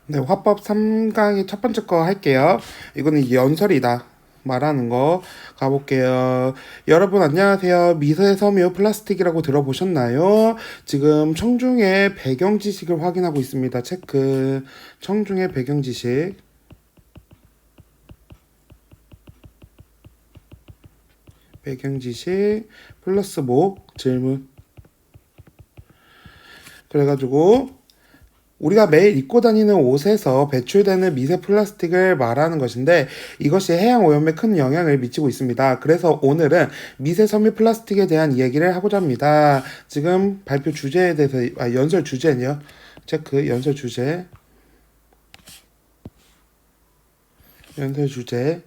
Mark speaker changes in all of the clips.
Speaker 1: 네, 화법 3강의 첫 번째 거 할게요. 이거는 연설이다. 말하는 거 가볼게요. 여러분 안녕하세요. 미세 섬유 플라스틱이라고 들어보셨나요? 지금 청중의 배경 지식을 확인하고 있습니다. 체크. 청중의 배경 지식. 배경 지식 플러스 뭐? 질문. 그래가지고 우리가 매일 입고 다니는 옷에서 배출되는 미세 플라스틱을 말하는 것인데 이것이 해양 오염에 큰 영향을 미치고 있습니다. 그래서 오늘은 미세 섬유 플라스틱에 대한 이야기를 하고자 합니다. 지금 발표 주제에 대해서 연설 주제는요. 체크 연설 주제. 연설 주제.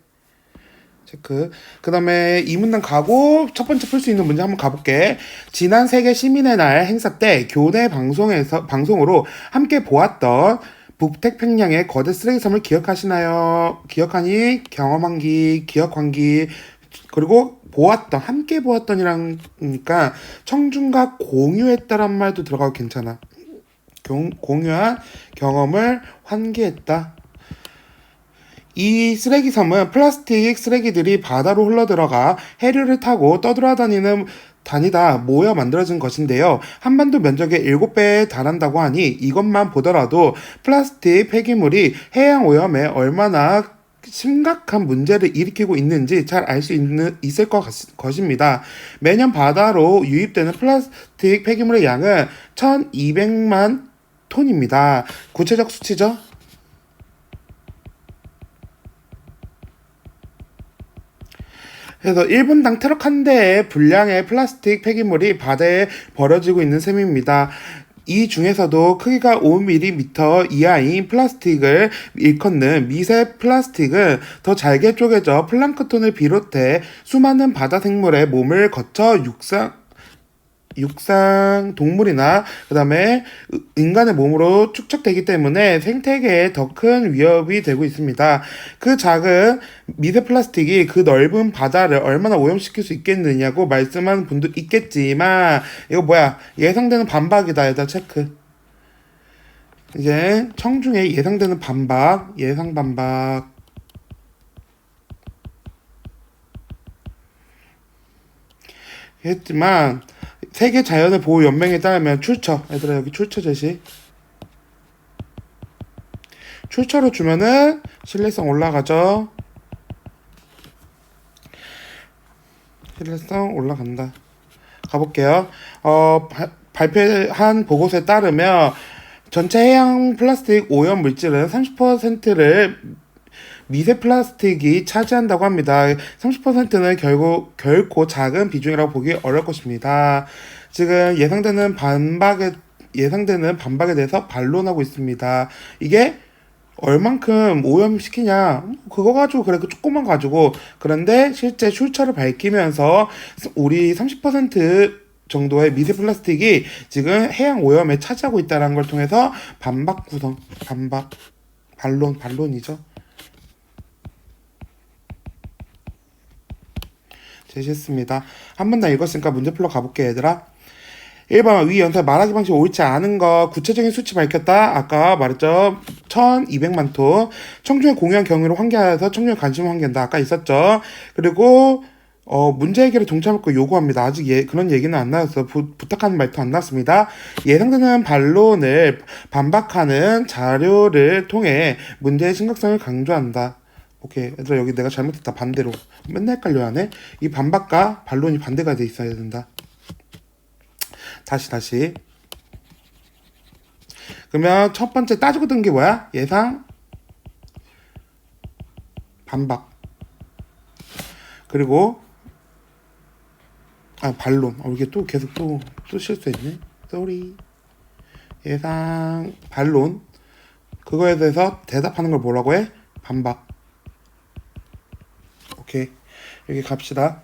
Speaker 1: 체크. 그 다음에 이 문단 가고 첫 번째 풀 수 있는 문제 한번 가볼게. 지난 세계 시민의 날 행사 때 교내 방송으로 함께 보았던 북태평양의 거대 쓰레기섬을 기억하시나요? 기억하니? 경험한기, 기억한기, 그리고 보았던, 함께 보았던이라니까 청중과 공유했다란 말도 들어가도 괜찮아. 공유한 경험을 환기했다. 이 쓰레기섬은 플라스틱 쓰레기들이 바다로 흘러들어가 해류를 타고 다니다 모여 만들어진 것인데요. 한반도 면적의 7배에 달한다고 하니 이것만 보더라도 플라스틱 폐기물이 해양 오염에 얼마나 심각한 문제를 일으키고 있는지 잘 알 수 있을 것입니다. 매년 바다로 유입되는 플라스틱 폐기물의 양은 1200만 톤입니다. 구체적 수치죠? 그래서 1분당 트럭 한 대의 분량의 플라스틱 폐기물이 바다에 버려지고 있는 셈입니다. 이 중에서도 크기가 5mm 이하인 플라스틱을 일컫는 미세 플라스틱은 더 잘게 쪼개져 플랑크톤을 비롯해 수많은 바다 생물의 몸을 거쳐 육상 동물이나 그다음에 인간의 몸으로 축적되기 때문에 생태계에 더 큰 위협이 되고 있습니다. 그 작은 미세 플라스틱이 그 넓은 바다를 얼마나 오염시킬 수 있겠느냐고 말씀하는 분도 있겠지만 이거 뭐야? 예상되는 반박이다. 얘들아 체크. 이제 청중에 예상되는 반박, 예상 반박. 했지만 세계 자연의 보호 연맹에 따르면 얘들아 여기 출처 제시. 출처로 주면은 신뢰성 올라가죠. 신뢰성 올라간다. 가볼게요. 발표한 보고서에 따르면 전체 해양 플라스틱 오염 물질은 30%를 미세 플라스틱이 차지한다고 합니다. 30%는 결코 작은 비중이라고 보기 어려울 것입니다. 지금 예상되는 반박에 대해서 반론하고 있습니다. 이게 얼만큼 오염시키냐? 그거 가지고 그래, 그 조금만 가지고. 그런데 실제 출처를 밝히면서 우리 30% 정도의 미세 플라스틱이 지금 해양 오염에 차지하고 있다는 걸 통해서 반론이죠. 제시했습니다. 한 번 더 읽었으니까 문제 풀러 가볼게 얘들아. 1번 위 연설 말하기 방식 옳지 않은 거 구체적인 수치 밝혔다. 아까 말했죠. 1200만 톤. 청중의 공유한 경위를 환기하여서 청중의 관심을 환기한다. 아까 있었죠. 그리고 문제 해결에 동참할 요구합니다. 아직 그런 얘기는 안 나왔어. 부탁하는 말도 안 나왔습니다. 예상되는 반론을 반박하는 자료를 통해 문제의 심각성을 강조한다. 오케이. 얘들아 여기 내가 잘못했다. 반대로. 맨날 헷갈려 하네. 이 반박과 반론이 반대가 돼 있어야 된다. 다시. 그러면 첫 번째 따지고 든 게 뭐야? 예상, 반박. 그리고 반론. 이게 또 계속 또 실수했네. 쏘리. 예상, 반론. 그거에 대해서 대답하는 걸 뭐라고 해? 반박. 오케이. 여기 갑시다.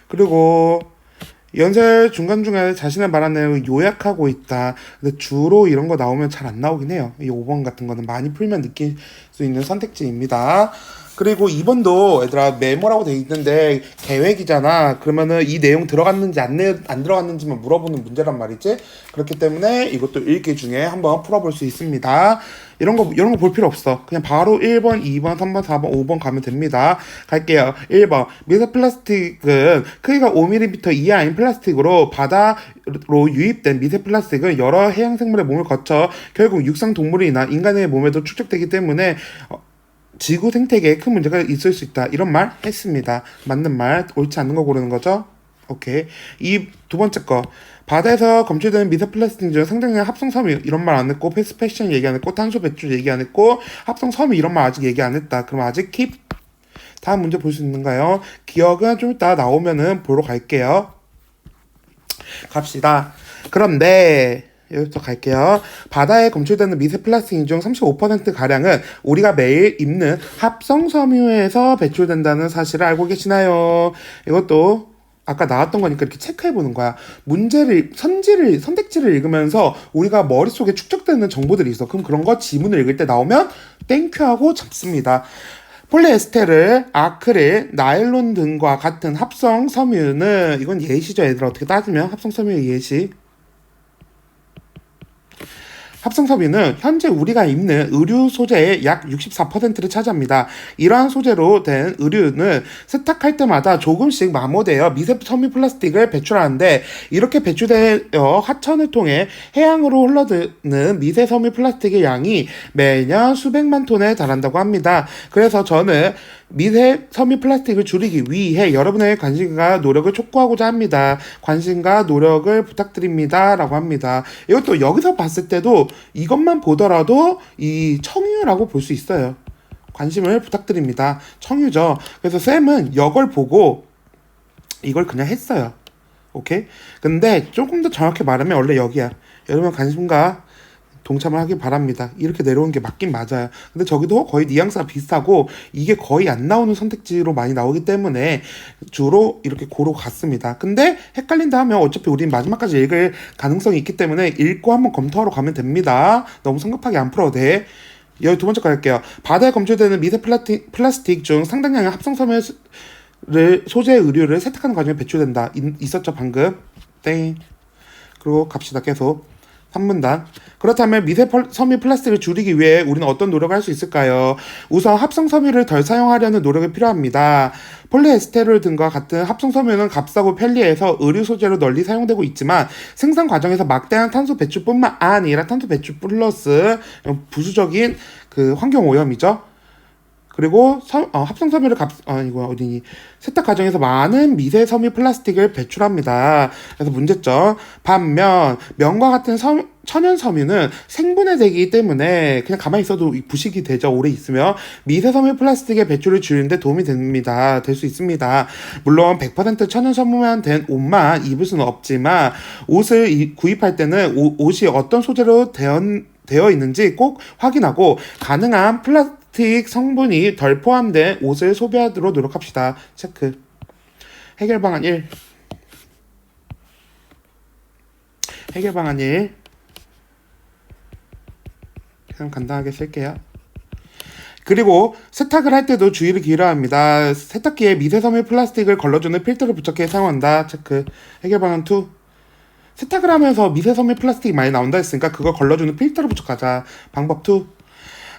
Speaker 1: 그리고 연설 중간중간에 자신의 말한 내용을 요약하고 있다. 근데 주로 이런 거 나오면 잘 안 나오긴 해요. 이 5번 같은 거는 많이 풀면 느낄 수 있는 선택지입니다. 그리고 2번도 얘들아 메모라고 돼 있는데 계획이잖아. 그러면은 이 내용 들어갔는지 안 들어갔는지만 물어보는 문제란 말이지. 그렇기 때문에 이것도 읽기 중에 한번 풀어볼 수 있습니다. 이런 거 볼 필요 없어. 그냥 바로 1번, 2번, 3번, 4번, 5번 가면 됩니다. 갈게요. 1번. 미세 플라스틱은 크기가 5mm 이하인 플라스틱으로 바다로 유입된 미세 플라스틱은 여러 해양 생물의 몸을 거쳐 결국 육상 동물이나 인간의 몸에도 축적되기 때문에 지구 생태계에 큰 문제가 있을 수 있다. 이런 말 했습니다. 맞는 말, 옳지 않는 거 고르는 거죠? 오케이. 이 두 번째 거. 바다에서 검출되는 미세 플라스틱 중 상당량 합성 섬유 이런 말 안 했고 패스패션 얘기 안 했고 탄소 배출 얘기 안 했고 합성 섬유 이런 말 아직 얘기 안 했다. 그럼 아직 킵. 다음 문제 볼 수 있는가요? 기억은 좀 이따 나오면은 보러 갈게요. 갑시다. 그런데 여기부터 갈게요. 바다에 검출되는 미세 플라스틱 중 35%가량은 우리가 매일 입는 합성 섬유에서 배출된다는 사실을 알고 계시나요? 이것도 아까 나왔던 거니까 이렇게 체크해보는 거야. 선택지를 읽으면서 우리가 머릿속에 축적되는 정보들이 있어. 그럼 그런 거 지문을 읽을 때 나오면 땡큐하고 잡습니다. 폴리에스테르, 아크릴, 나일론 등과 같은 합성 섬유는 이건 예시죠. 얘들아 어떻게 따지면 합성 섬유의 예시. 합성 섬유는 현재 우리가 입는 의류 소재의 약 64%를 차지합니다. 이러한 소재로 된 의류는 세탁할 때마다 조금씩 마모되어 미세 섬유 플라스틱을 배출하는데 이렇게 배출되어 하천을 통해 해양으로 흘러드는 미세 섬유 플라스틱의 양이 매년 수백만 톤에 달한다고 합니다. 그래서 저는 미세 섬유 플라스틱을 줄이기 위해 여러분의 관심과 노력을 촉구하고자 합니다. 관심과 노력을 부탁드립니다. 라고 합니다. 이것도 여기서 봤을 때도 이것만 보더라도 이 청유라고 볼 수 있어요. 관심을 부탁드립니다. 청유죠. 그래서 쌤은 이걸 보고 이걸 그냥 했어요. 오케이? 근데 조금 더 정확히 말하면 원래 여기야. 여러분 관심과 동참을 하길 바랍니다. 이렇게 내려오는 게 맞긴 맞아요. 근데 저기도 거의 뉘앙스가 비슷하고 이게 거의 안 나오는 선택지로 많이 나오기 때문에 주로 이렇게 고로 갔습니다. 근데 헷갈린다 하면 어차피 우린 마지막까지 읽을 가능성이 있기 때문에 읽고 한번 검토하러 가면 됩니다. 너무 성급하게 안 풀어도 돼. 여기 두 번째 거 할게요. 바다에 검출되는 미세 플라스틱 중 상당량의 합성섬유 소재 의류를 세탁하는 과정에 배출된다. 있었죠 방금. 땡. 그리고 갑시다 계속. 3문단. 그렇다면 미세 섬유 플라스틱을 줄이기 위해 우리는 어떤 노력을 할 수 있을까요? 우선 합성 섬유를 덜 사용하려는 노력이 필요합니다. 폴리에스테르 등과 같은 합성 섬유는 값싸고 편리해서 의류 소재로 널리 사용되고 있지만 생산 과정에서 막대한 탄소 배출뿐만 아니라 탄소 배출 플러스 부수적인 그 환경 오염이죠. 그리고 합성 섬유를 이거 어디니? 세탁 과정에서 많은 미세 섬유 플라스틱을 배출합니다. 그래서 문제점. 반면 면과 같은 천연 섬유는 생분해되기 때문에 그냥 가만히 있어도 부식이 되죠. 오래 있으면 미세 섬유 플라스틱의 배출을 줄이는데 도움이 됩니다. 될 수 있습니다. 물론 100% 천연 섬유만 된 옷만 입을 수는 없지만 옷을 구입할 때는 옷이 어떤 소재로 되어 있는지 꼭 확인하고 가능한 플라스틱 성분이 덜 포함된 옷을 소비하도록 노력합시다. 체크. 해결 방안 1. 해결 방안 1. 그냥 간단하게 쓸게요. 그리고 세탁을 할 때도 주의를 기울여야 합니다. 세탁기에 미세 섬유 플라스틱을 걸러주는 필터를 부착해 사용한다. 체크. 해결 방안 2. 세탁을 하면서 미세 섬유 플라스틱이 많이 나온다 했으니까 그걸 걸러주는 필터를 부착하자. 방법 2.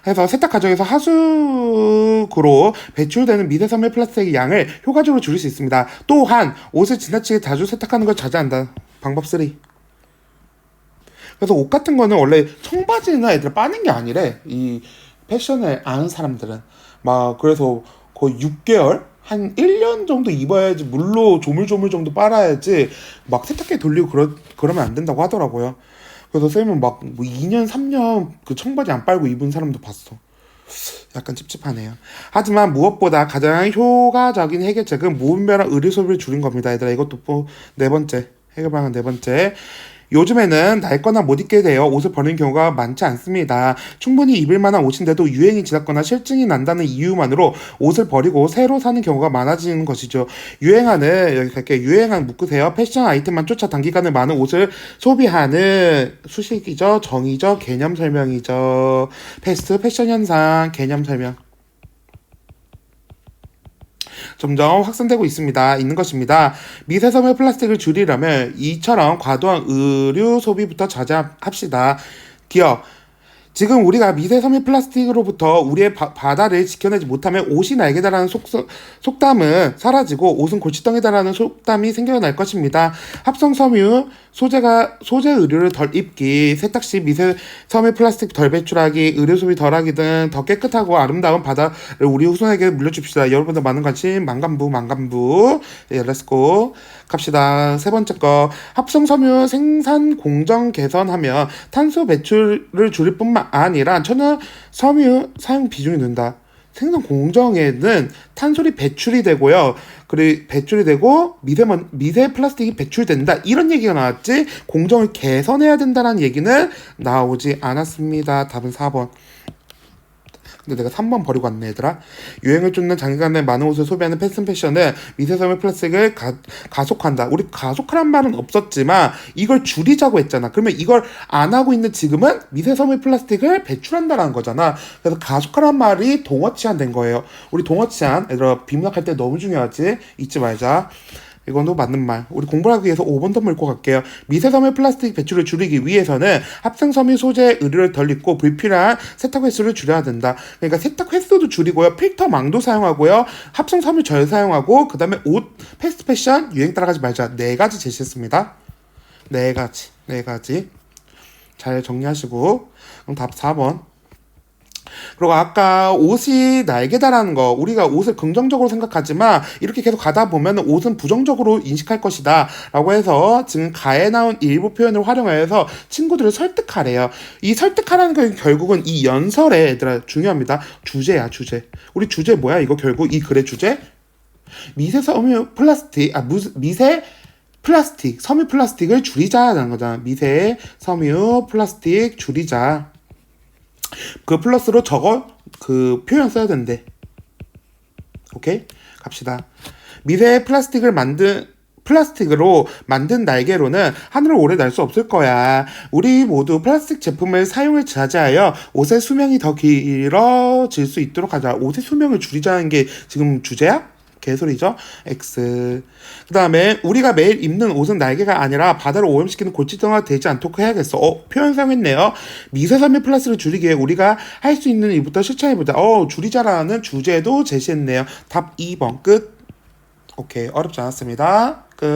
Speaker 1: 해서 세탁 과정에서 하수구로 배출되는 미세 섬유 플라스틱의 양을 효과적으로 줄일 수 있습니다. 또한 옷을 지나치게 자주 세탁하는 걸 자제한다. 방법 3. 그래서 옷 같은 거는 원래 청바지나 애들 빠는 게 아니래. 이 패션을 아는 사람들은 막 그래서 거의 6개월? 한 1년 정도 입어야지 물로 조물조물 정도 빨아야지 막 세탁기에 돌리고 그러면 안 된다고 하더라고요. 그래서 쌤은 막 뭐 2년, 3년 그 청바지 안 빨고 입은 사람도 봤어. 약간 찝찝하네요. 하지만 무엇보다 가장 효과적인 해결책은 무분별한 의류 소비를 줄인 겁니다. 얘들아 이것도 뭐 네 번째 해결 방안 네 번째. 요즘에는 낡거나 못 입게 되어 옷을 버리는 경우가 많지 않습니다. 충분히 입을 만한 옷인데도 유행이 지났거나 실증이 난다는 이유만으로 옷을 버리고 새로 사는 경우가 많아지는 것이죠. 여기 갈게요. 유행한 묶으세요. 패션 아이템만 쫓아 단기간에 많은 옷을 소비하는 수식이죠. 정의죠. 개념 설명이죠. 패스트 패션 현상 개념 설명. 점점 확산되고 있는 것입니다. 미세섬유 플라스틱을 줄이려면 이처럼 과도한 의류 소비부터 자제합시다. 기업 지금 우리가 미세섬유 플라스틱으로부터 우리의 바다를 지켜내지 못하면 옷이 날개다라는 속담은 사라지고 옷은 골칫덩이다라는 속담이 생겨날 것입니다. 합성섬유 소재 의류를 덜 입기, 세탁 시 미세섬유 플라스틱 덜 배출하기, 의료 소비 덜하기 등 더 깨끗하고 아름다운 바다를 우리 후손에게 물려줍시다. 여러분들 많은 관심 만감부 네, 렛츠고 갑시다. 세 번째 거 합성섬유 생산 공정 개선하면 탄소 배출을 줄일 뿐만 아니라 천연 섬유 사용 비중이 는다. 생산 공정에는 탄소리 배출이 되고요. 그리고 배출이 되고 미세 플라스틱이 배출된다. 이런 얘기가 나왔지 공정을 개선해야 된다는 얘기는 나오지 않았습니다. 답은 4번. 근데 내가 3번 버리고 왔네 얘들아. 유행을 쫓는 장기간에 많은 옷을 소비하는 패스트패션은 미세섬유 플라스틱을 가속한다. 우리 가속하란 말은 없었지만 이걸 줄이자고 했잖아. 그러면 이걸 안 하고 있는 지금은 미세섬유 플라스틱을 배출한다라는 거잖아. 그래서 가속하란 말이 동어치한 된 거예요. 우리 동어치한 얘들아 비문학할 때 너무 중요하지. 잊지 말자. 이건도 맞는 말. 우리 공부를 하기 위해서 5번 더 물고 갈게요. 미세섬유 플라스틱 배출을 줄이기 위해서는 합성섬유 소재 의류를 덜 입고 불필요한 세탁 횟수를 줄여야 된다. 그러니까 세탁 횟수도 줄이고요. 필터망도 사용하고요. 합성섬유 절 사용하고 그 다음에 옷, 패스트 패션 유행 따라가지 말자. 4가지 제시했습니다. 4가지. 잘 정리하시고 그럼 답 4번. 그리고 아까 옷이 날개다라는 거 우리가 옷을 긍정적으로 생각하지만 이렇게 계속 가다 보면 옷은 부정적으로 인식할 것이다 라고 해서 지금 가에 나온 일부 표현을 활용하여서 친구들을 설득하래요. 이 설득하라는 건 결국은 이 연설에 얘들아 중요합니다. 주제야 주제. 우리 주제 뭐야 이거 결국 이 글의 주제? 미세섬유 플라스틱 미세 플라스틱 섬유 플라스틱을 줄이자라는 거잖아. 미세 섬유 플라스틱 줄이자. 그 플러스로 그 표현 써야 된대. 오케이? 갑시다. 미세 플라스틱으로 만든 날개로는 하늘을 오래 날 수 없을 거야. 우리 모두 플라스틱 제품을 사용을 자제하여 옷의 수명이 더 길어질 수 있도록 하자. 옷의 수명을 줄이자는 게 지금 주제야? 개소리죠? X. 그 다음에 우리가 매일 입는 옷은 날개가 아니라 바다를 오염시키는 골칫덩이가 되지 않도록 해야겠어. 표현 사용했네요. 미세섬유 플라스틱을 줄이기 위해 우리가 할 수 있는 일부터 실천해보자. 줄이자라는 주제도 제시했네요. 답 2번 끝. 오케이. 어렵지 않았습니다. 끝.